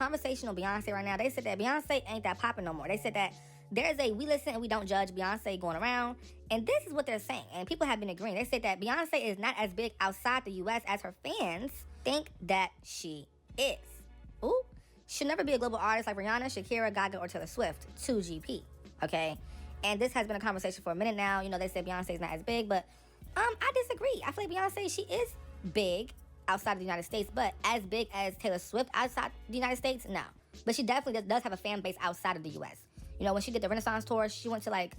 conversational Beyonce right now. They said that Beyonce ain't that popping no more. They said that there's a we listen and we don't judge Beyonce going around. And this is what they're saying. And people have been agreeing. They said that Beyonce is not as big outside the U.S. as her fans think that she is. Ooh. She'll never be a global artist like Rihanna, Shakira, Gaga, or Taylor Swift. 2GP. Okay? And this has been a conversation for a minute now. You know, they said Beyonce is not as big, but I disagree. I feel like Beyonce, she is big outside of the United States, but as big as Taylor Swift outside the United States, no. But she definitely does have a fan base outside of the U.S. You know, when she did the Renaissance tour, she went to like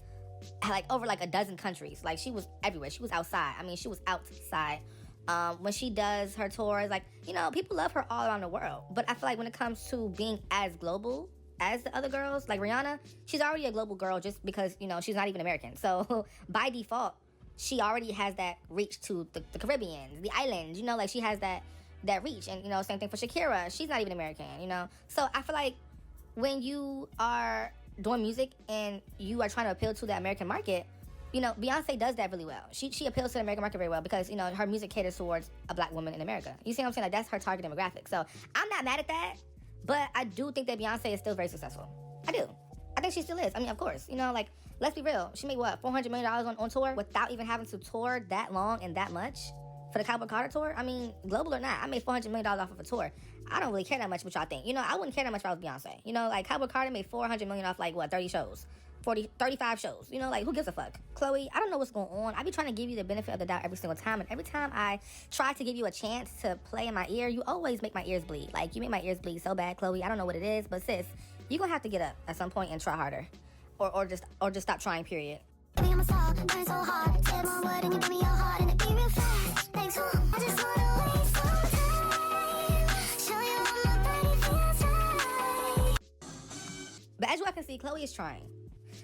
over like a dozen countries. Like, she was everywhere. She was outside. I mean, she was outside. When she does her tours, like, you know, people love her all around the world. But I feel like when it comes to being as global as the other girls, like Rihanna, she's already a global girl just because, you know, she's not even American. So by default, she already has that reach to the Caribbean, the islands, you know, like she has that reach. And, you know, same thing for Shakira. She's not even American, you know. So I feel like when you are doing music and you are trying to appeal to the American market, you know, Beyonce does that really well. She appeals to the American market very well because, you know, her music caters towards a black woman in America. You see what I'm saying? Like, that's her target demographic. So I'm not mad at that, but I do think that Beyonce is still very successful. I do. I think she still is. I mean, of course, you know, like, let's be real. She made, what, $400 million on tour without even having to tour that long and that much for the Cowboy Carter tour? I mean, global or not, I made $400 million off of a tour. I don't really care that much what y'all think. You know, I wouldn't care that much if I was Beyonce. You know, like, Cowboy Carter made $400 million off, like, what, 30 shows? 35 shows. You know, like, who gives a fuck? Chloe, I don't know what's going on. I be trying to give you the benefit of the doubt every single time, and every time I try to give you a chance to play in my ear, you always make my ears bleed. Like, you make my ears bleed so bad, Chloe. I don't know what it is, but sis, you're gonna have to get up at some point and try harder. Or just stop trying, period. Baby, I'm a star, burn so hard. Say one word and you give me your heart, and it be real fast. Thanks, I just wanna waste some time. Show you what my body feels like. But as you all can see, Chloe is trying.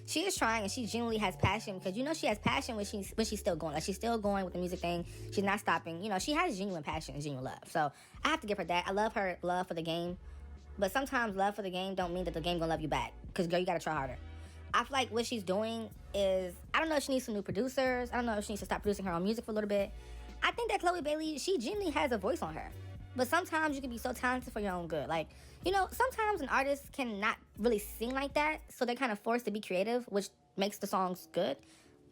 She is trying, and she genuinely has passion, because you know she has passion when she's still going. Like, she's still going with the music thing. She's not stopping. You know, she has genuine passion and genuine love. So I have to give her that. I love her love for the game. But sometimes love for the game don't mean that the game gonna love you back. Because, girl, you gotta try harder. I feel like what she's doing is, I don't know if she needs some new producers. I don't know if she needs to stop producing her own music for a little bit. I think that Chloe Bailey, she genuinely has a voice on her. But sometimes you can be so talented for your own good. Like, you know, sometimes an artist cannot really sing like that, so they're kind of forced to be creative, which makes the songs good.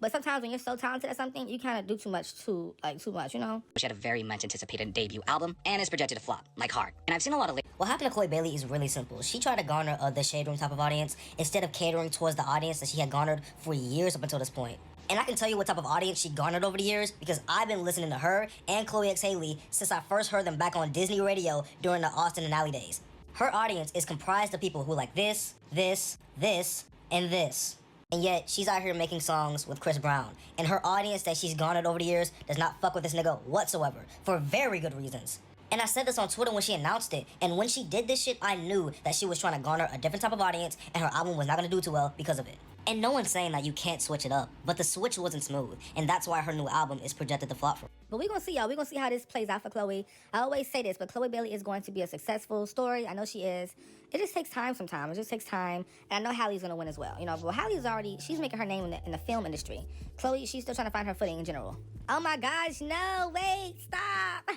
But sometimes when you're so talented at something, you kind of do too much, you know? She had a very much anticipated debut album and is projected to flop, like hard. And I've seen a lot of... What happened to Chloe Bailey is really simple. She tried to garner the Shade Room type of audience instead of catering towards the audience that she had garnered for years up until this point. And I can tell you what type of audience she garnered over the years because I've been listening to her and Chloe X Haley since I first heard them back on Disney Radio during the Austin and Ally days. Her audience is comprised of people who like this, and this. And yet, she's out here making songs with Chris Brown. And her audience that she's garnered over the years does not fuck with this nigga whatsoever. For very good reasons. And I said this on Twitter when she announced it. And when she did this shit, I knew that she was trying to garner a different type of audience. And her album was not going to do too well because of it. And no one's saying that you can't switch it up. But the switch wasn't smooth. And that's why her new album is projected to flop for her. But we're going to see, y'all. We're going to see how this plays out for Chloe. I always say this, but Chloe Bailey is going to be a successful story. I know she is. It just takes time sometimes. It just takes time. And I know Halle's going to win as well. You know, but Halle's already, she's making her name in the film industry. Chloe, she's still trying to find her footing in general. Oh my gosh, no, wait, stop.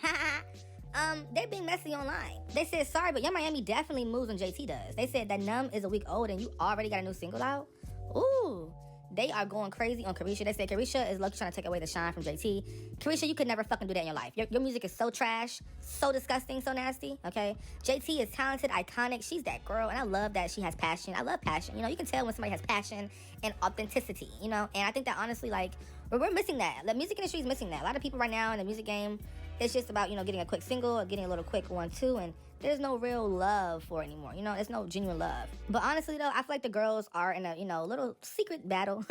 They're being messy online. They said, sorry, but Young Miami definitely moves when JT does. They said that Numb is a week old and you already got a new single out. Ooh. They are going crazy on Carisha. They said Carisha is lucky trying to take away the shine from JT. Carisha, you could never fucking do that in your life. Your music is so trash, so disgusting, so nasty, okay? JT is talented, iconic. She's that girl, and I love that she has passion. I love passion. You know, you can tell when somebody has passion and authenticity, you know? And I think that honestly, like, we're missing that. The music industry is missing that. A lot of people right now in the music game, it's just about, you know, getting a quick single or getting a little quick 1-2, and there's no real love for it anymore. You know, it's no genuine love. But honestly, though, I feel like the girls are in a, you know, little secret battle.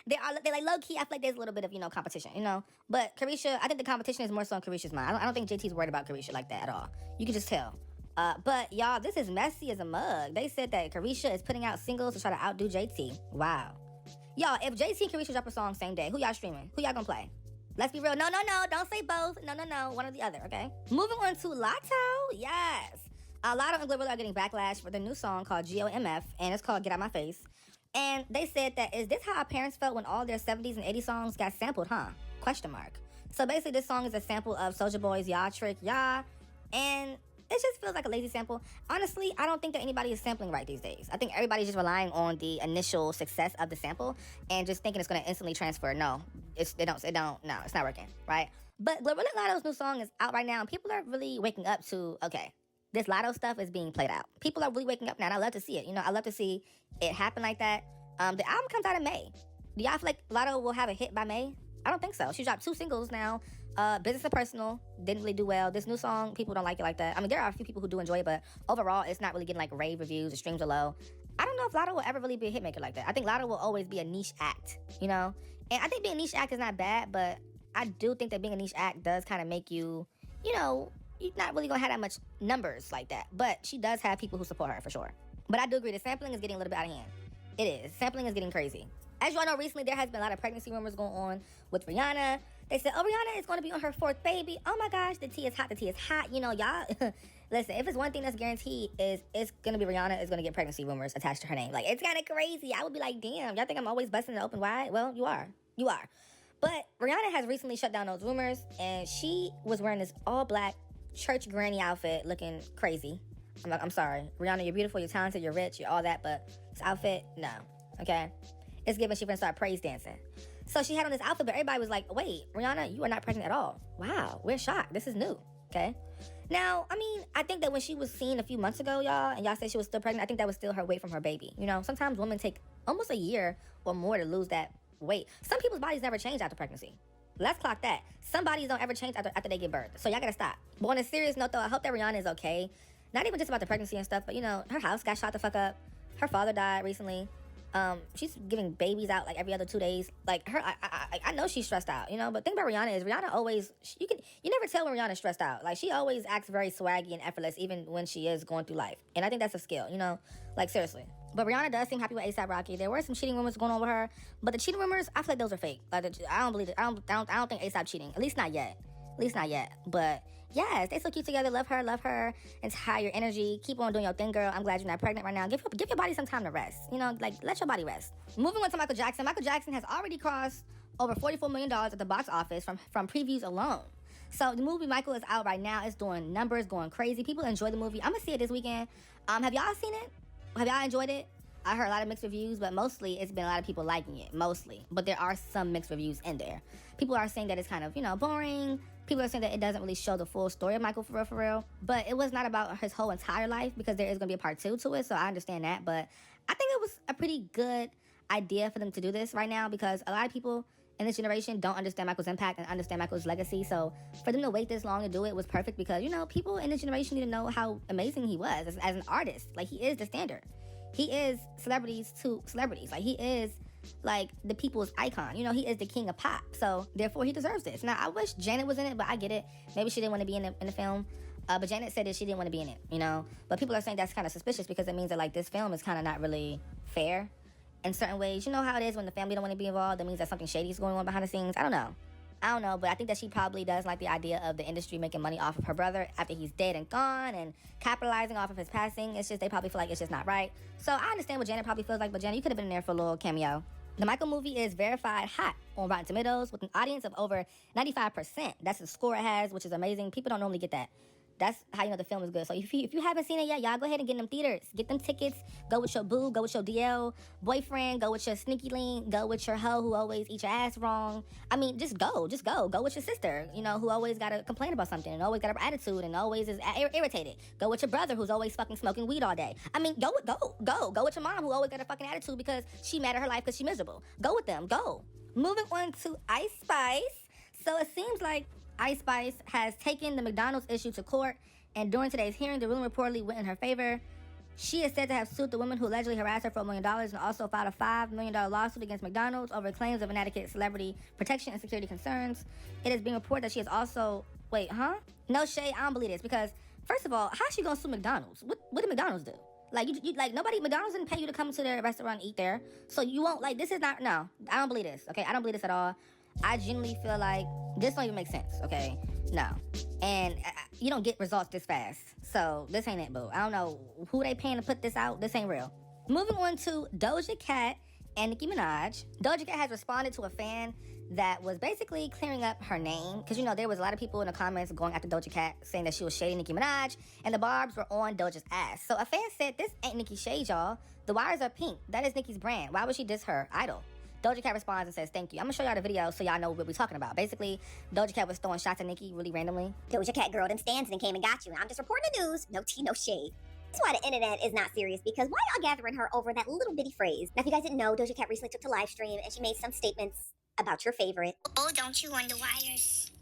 They're like low-key. I feel like there's a little bit of, you know, competition, you know? But Carisha, I think the competition is more so on Carisha's mind. I don't think JT's worried about Carisha like that at all. You can just tell. But, y'all, this is messy as a mug. They said that Carisha is putting out singles to try to outdo JT. Wow. Y'all, if JT and Carisha drop a song same day, who y'all streaming? Who y'all gonna play? Let's be real. No. Don't say both. No. One or the other, okay? Moving on to Latto. Yes. Latto and Glorilla are getting backlash for their new song called GOMF, and it's called Get Out My Face. And they said that, is this how our parents felt when all their 70s and 80s songs got sampled, huh? Question mark. So basically, this song is a sample of Soulja Boy's Y'all Trick Ya. And it just feels like a lazy sample. Honestly, I don't think that anybody is sampling right these days. I think everybody's just relying on the initial success of the sample and just thinking it's going to instantly transfer. No, no, it's not working, right? But Glorilla Latto's new song is out right now, and people are really waking up to, okay, this Latto stuff is being played out. People are really waking up now, and I love to see it. I love to see it happen like that. The album comes out in May. Do y'all feel like Latto will have a hit by May? I don't think so. She dropped 2 singles now. Business and Personal didn't really do well. This new song, people don't like it like that. I mean, there are a few people who do enjoy it, but overall, it's not really getting like rave reviews. The streams are low. I don't know if Latto will ever really be a hitmaker like that. I think Latto will always be a niche act, And I think being a niche act is not bad, but I do think that being a niche act does kind of make you, you're not really gonna have that much numbers like that. But she does have people who support her for sure. But I do agree, the sampling is getting a little bit out of hand. It is. Sampling is getting crazy. As you all know, recently there has been a lot of pregnancy rumors going on with Rihanna. They said, Rihanna is going to be on her 4th baby. Oh my gosh, the tea is hot. The tea is hot. Y'all, listen, if it's one thing that's guaranteed is it's going to be Rihanna is going to get pregnancy rumors attached to her name. Like, it's kind of crazy. I would be like, damn, y'all think I'm always busting it open wide? Well, you are. You are. But Rihanna has recently shut down those rumors, and she was wearing this all-black church granny outfit looking crazy. I'm sorry. Rihanna, you're beautiful, you're talented, you're rich, you're all that, but this outfit, no. Okay? It's given she gonna start praise dancing. So she had on this outfit, but everybody was like, wait, Rihanna, you are not pregnant at all. Wow, we're shocked. This is new, okay? Now, I mean, I think that when she was seen a few months ago, y'all, and y'all said she was still pregnant, I think that was still her weight from her baby. Sometimes women take almost a year or more to lose that weight. Some people's bodies never change after pregnancy. Let's clock that. Some bodies don't ever change after they give birth. So y'all gotta stop. But on a serious note, though, I hope that Rihanna is okay. Not even just about the pregnancy and stuff, but, her house got shot the fuck up. Her father died recently. She's giving babies out like every other 2 days. Like her, I know she's stressed out, But the thing about Rihanna is Rihanna always, you never tell when Rihanna's stressed out. Like she always acts very swaggy and effortless, even when she is going through life. And I think that's a skill, Like seriously. But Rihanna does seem happy with A$AP Rocky. There were some cheating rumors going on with her, but the cheating rumors, I feel like those are fake. Like I don't believe it. I don't think A$AP cheating. At least not yet. But yes, they so cute together. Love her. Entire energy. Keep on doing your thing, girl. I'm glad you're not pregnant right now. Give your body some time to rest. Like let your body rest. Moving on to Michael Jackson. Michael Jackson has already crossed over $44 million at the box office from previews alone. So the movie Michael is out right now. It's doing numbers, going crazy. People enjoy the movie. I'm gonna see it this weekend. Have y'all seen it? Have y'all enjoyed it? I heard a lot of mixed reviews, but mostly it's been a lot of people liking it. Mostly. But there are some mixed reviews in there. People are saying that it's kind of, boring. People are saying that it doesn't really show the full story of Michael for real. But it was not about his whole entire life because there is going to be a part 2 to it, so I understand that. But I think it was a pretty good idea for them to do this right now because a lot of people in this generation don't understand Michael's impact and understand Michael's legacy. So for them to wait this long to do it was perfect because, people in this generation need to know how amazing he was as an artist. Like, he is the standard. He is celebrities to celebrities. Like, he is like the people's icon. He is the king of pop. So therefore he deserves this. Now I wish Janet was in it, but I get it. Maybe she didn't want to be in the film. But Janet said that she didn't want to be in it, But people are saying that's kind of suspicious because it means that like this film is kind of not really fair in certain ways. You know how it is when the family don't want to be involved. That means that something shady is going on behind the scenes. I don't know, but I think that she probably does like the idea of the industry making money off of her brother after he's dead and gone and capitalizing off of his passing. It's just they probably feel like it's just not right. So I understand what Janet probably feels like, but Janet, you could have been in there for a little cameo. The Michael movie is verified hot on Rotten Tomatoes with an audience of over 95%. That's the score it has, which is amazing. People don't normally get that. That's how you know the film is good. So if you haven't seen it yet, y'all go ahead and get in them theaters. Get them tickets. Go with your boo. Go with your DL boyfriend. Go with your sneaky link. Go with your hoe who always eat your ass wrong. I mean, just go. Go with your sister, who always got to complain about something and always got an attitude and always is irritated. Go with your brother who's always fucking smoking weed all day. I mean, go with your mom who always got a fucking attitude because she mad at her life because she's miserable. Go with them. Go. Moving on to Ice Spice. So it seems like Ice Spice has taken the McDonald's issue to court, and during today's hearing, the ruling reportedly went in her favor. She is said to have sued the woman who allegedly harassed her for $1 million and also filed a $5 million lawsuit against McDonald's over claims of inadequate celebrity protection and security concerns. It is being reported that she has also... Wait, huh? No shade, I don't believe this because, first of all, how's she gonna sue McDonald's? What did McDonald's do? Like, you like, McDonald's didn't pay you to come to their restaurant and eat there. So you won't, like, this is not... No, I don't believe this, okay? I don't believe this at all. I genuinely feel like this don't even make sense, okay? No. And you don't get results this fast. So this ain't it, boo. I don't know who they paying to put this out. This ain't real. Moving on to Doja Cat and Nicki Minaj. Doja Cat has responded to a fan that was basically clearing up her name. Because, you know, there was a lot of people in the comments going after Doja Cat saying that she was shading Nicki Minaj, and the barbs were on Doja's ass. So a fan said, this ain't Nicki shade, y'all. The wires are pink. That is Nicki's brand. Why would she diss her idol? Doja Cat responds and says, thank you. I'm going to show y'all the video so y'all know what we're talking about. Basically, Doja Cat was throwing shots at Nicki really randomly. Doja Cat girl them stands and came and got you. I'm just reporting the news. No tea, no shade. That's why the internet is not serious, because why y'all gathering her over that little bitty phrase? Now, if you guys didn't know, Doja Cat recently took to live stream and she made some statements about your favorite. Oh, don't you on the wires?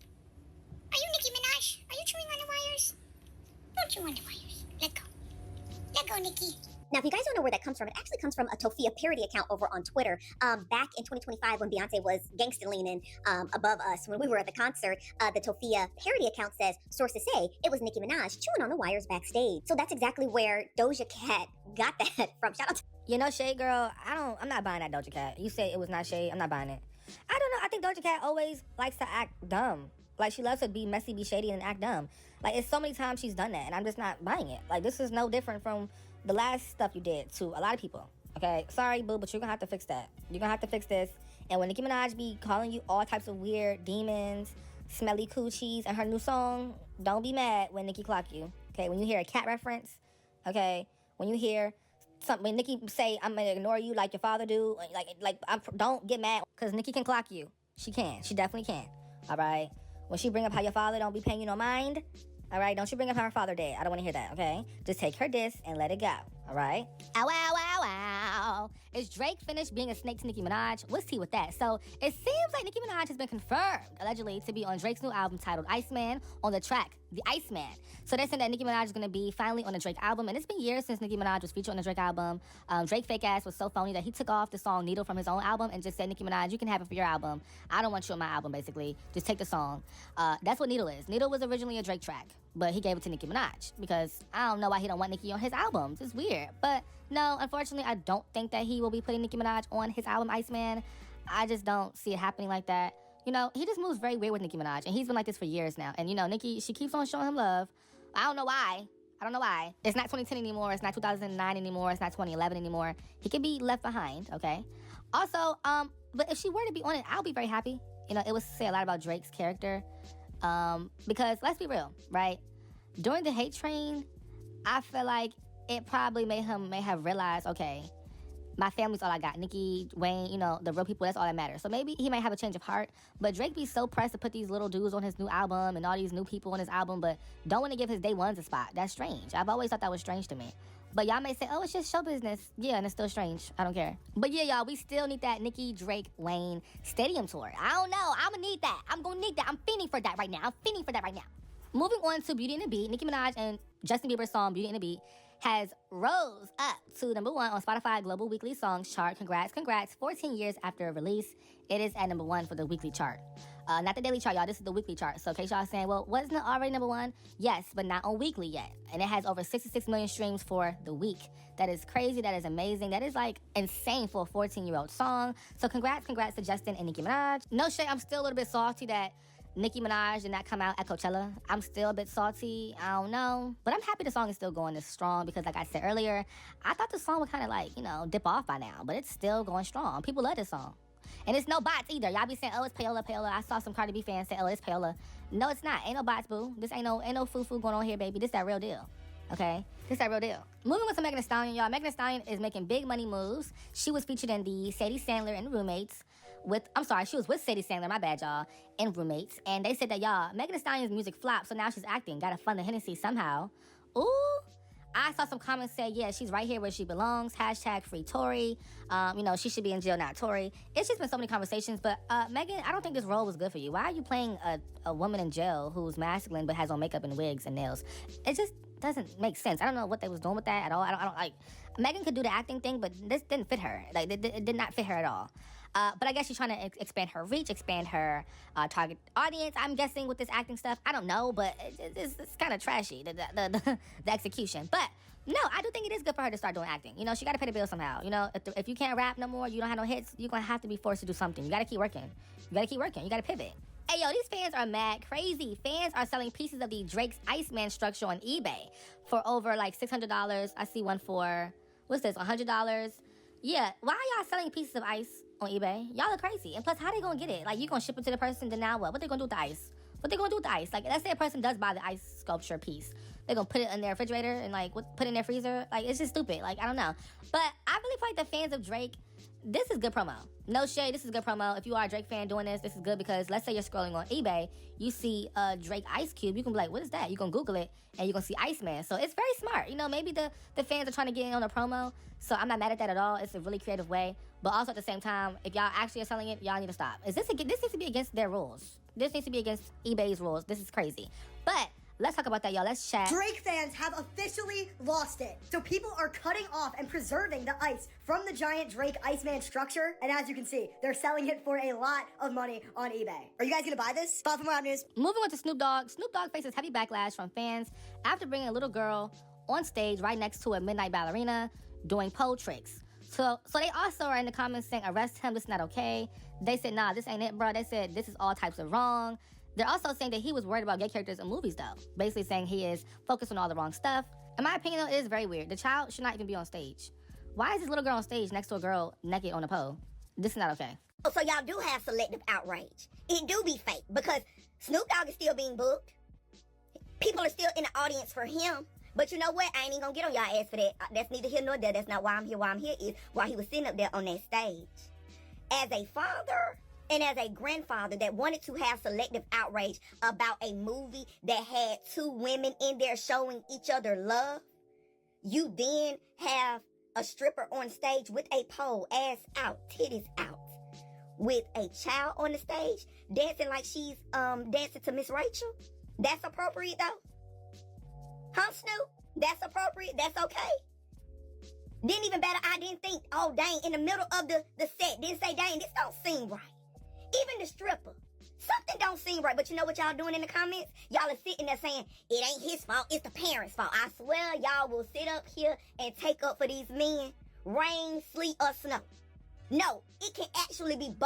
Are you Nicki Minaj? Are you chewing on the wires? Don't you on the wires? Let go. Let go, Nicki. Now, if you guys don't know where that comes from, it actually comes from a Tofia parody account over on Twitter. Back in 2025, when Beyonce was gangsta leaning above us, when we were at the concert, the Tofia parody account says, sources say, it was Nicki Minaj chewing on the wires backstage. So that's exactly where Doja Cat got that from. Shout out to... You know, shade girl, I'm not buying that Doja Cat. You say it was not shade, I'm not buying it. I don't know, I think Doja Cat always likes to act dumb. Like, she loves to be messy, be shady, and act dumb. Like, it's so many times she's done that, and I'm just not buying it. Like, this is no different from the last stuff you did to a lot of people. Okay, sorry, boo, but you're gonna have to fix that. You're gonna have to fix this. And when Nicki Minaj be calling you all types of weird demons, smelly coochies, and her new song, don't be mad when Nicki clock you. Okay, when you hear a cat reference, okay, when you hear something, when Nicki say, I'm gonna ignore you like your father do, don't get mad, because Nicki can clock you. She can. She definitely can. All right? When she bring up how your father don't be paying you no mind, all right? Don't you bring up how her father did. I don't want to hear that, okay? Just take her diss and let it go, all right? Ow, ow, ow, ow. Is Drake finished being a snake to Nicki Minaj? What's tea with that? So it seems like Nicki Minaj has been confirmed, allegedly, to be on Drake's new album titled Iceman on the track, The Iceman. So they're saying that Nicki Minaj is going to be finally on a Drake album, and it's been years since Nicki Minaj was featured on the Drake album. Drake fake ass was so phony that he took off the song Needle from his own album and just said, Nicki Minaj, you can have it for your album. I don't want you on my album, basically. Just take the song. That's what Needle is. Needle was originally a Drake track, but he gave it to Nicki Minaj because I don't know why he don't want Nicki on his albums. It's weird. But no, unfortunately, I don't think that he will be putting Nicki Minaj on his album Iceman. I just don't see it happening like that. You know, he just moves very weird with Nicki Minaj, and he's been like this for years now. And, you know, Nicki, she keeps on showing him love. I don't know why. It's not 2010 anymore. It's not 2009 anymore. It's not 2011 anymore. He can be left behind, okay? Also, but if she were to be on it, I'll be very happy. You know, it would say a lot about Drake's character. Because let's be real, right? During the hate train, I feel like it probably may have realized, okay, my family's all I got. Nicki, Wayne, you know, the real people, that's all that matters. So maybe he might have a change of heart. But Drake be so pressed to put these little dudes on his new album and all these new people on his album, but don't want to give his day ones a spot. That's strange. I've always thought that was strange to me. But y'all may say, oh, it's just show business. Yeah, and it's still strange. I don't care. But yeah, y'all, we still need that Nicki, Drake, Wayne stadium tour. I don't know. I'm gonna need that. I'm gonna need that. I'm fiending for that right now. Moving on to Beauty and the Beat, Nicki Minaj and Justin Bieber's song Beauty and the Beat has rose up to #1 on Spotify Global Weekly Songs chart. Congrats. 14 years after release, it is at #1 for the weekly chart. Not the daily chart, y'all. This is the weekly chart. So in case y'all saying, well, wasn't it already #1? Yes, but not on weekly yet. And it has over 66 million streams for the week. That is crazy. That is amazing. That is like insane for a 14-year-old song. So congrats to Justin and Nicki Minaj. No shade, I'm still a little bit salty that Nicki Minaj did not come out at Coachella. I'm still a bit salty. I don't know. But I'm happy the song is still going this strong because, like I said earlier, I thought the song would kind of like, you know, dip off by now. But it's still going strong. People love this song. And it's no bots either. Y'all be saying, oh, it's payola. I saw some Cardi B fans say, oh, it's payola. No, it's not. Ain't no bots, boo. This ain't no foo-foo going on here, baby. This that real deal. Okay? This that real deal. Moving on to Megan Thee Stallion, y'all. Megan Thee Stallion is making big money moves. She was featured in the Sadie Sandler and Roommates she was with Sadie Sandler, my bad, y'all, and Roommates. And they said that, y'all, Megan Thee Stallion's music flopped, so now she's acting. Gotta fund the Hennessy somehow. Ooh. I saw some comments say, yeah, she's right here where she belongs. #free Tory. You know, she should be in jail, not Tory. It's just been so many conversations. But Megan, I don't think this role was good for you. Why are you playing a woman in jail who's masculine but has on makeup and wigs and nails? It just doesn't make sense. I don't know what they was doing with that at all. I don't like. Megan could do the acting thing, but this didn't fit her. Like, it did not fit her at all. But I guess she's trying to expand her reach, expand her target audience, I'm guessing, with this acting stuff. I don't know, but it's kind of trashy, the execution. But no, I do think it is good for her to start doing acting. You know, she got to pay the bill somehow. You know, if you can't rap no more, you don't have no hits, you're going to have to be forced to do something. You got to keep working. You got to pivot. Hey, yo, these fans are mad crazy. Fans are selling pieces of the Drake's Iceman structure on eBay for over like $600. I see one for, what's this, $100? Yeah, why are y'all selling pieces of ice on eBay? Y'all are crazy. And plus, how they gonna get it? Like, you gonna ship it to the person, then now what? What they gonna do with the ice? What they gonna do with the ice? Like, let's say a person does buy the ice sculpture piece. They gonna put it in their refrigerator and, like, put it in their freezer? Like, it's just stupid. Like, I don't know. But I really feel like the fans of Drake, this is good promo. No shade, this is good promo. If you are a Drake fan doing this is good because let's say you're scrolling on eBay, you see a Drake Ice Cube, you can be like, what is that? You can Google it and you're gonna see Iceman. So it's very smart. You know, maybe the fans are trying to get in on a promo. So I'm not mad at that at all. It's a really creative way. But also at the same time, if y'all actually are selling it, y'all need to stop. This needs to be against their rules. This needs to be against eBay's rules. This is crazy. But let's talk about that, y'all. Let's chat. Drake fans have officially lost it. So people are cutting off and preserving the ice from the giant Drake Iceman structure. And as you can see, they're selling it for a lot of money on eBay. Are you guys gonna buy this? Follow for more news. Moving on to Snoop Dogg. Snoop Dogg faces heavy backlash from fans after bringing a little girl on stage right next to a midnight ballerina doing pole tricks. So they also are in the comments saying, arrest him, this is not okay. They said, nah, this ain't it, bro. They said, this is all types of wrong. They're also saying that he was worried about gay characters in movies, though. Basically saying he is focused on all the wrong stuff. In my opinion, though, it is very weird. The child should not even be on stage. Why is this little girl on stage next to a girl naked on a pole? This is not okay. Oh, so y'all do have selective outrage. It do be fake because Snoop Dogg is still being booked. People are still in the audience for him. But you know what? I ain't even gonna get on y'all ass for that. That's neither here nor there. That's not why I'm here. Why I'm here is while he was sitting up there on that stage. As a father and as a grandfather that wanted to have selective outrage about a movie that had two women in there showing each other love, you then have a stripper on stage with a pole, ass out, titties out, with a child on the stage dancing like she's dancing to Miss Rachel. That's appropriate though? Huh, Snoop? That's appropriate? That's okay? Then even better, I didn't think, oh dang, in the middle of the set, didn't say, dang, this don't seem right. Even the stripper, something don't seem right. But you know what y'all doing in the comments? Y'all are sitting there saying, it ain't his fault, it's the parents' fault. I swear y'all will sit up here and take up for these men, rain, sleet, or snow. No, it can actually be both.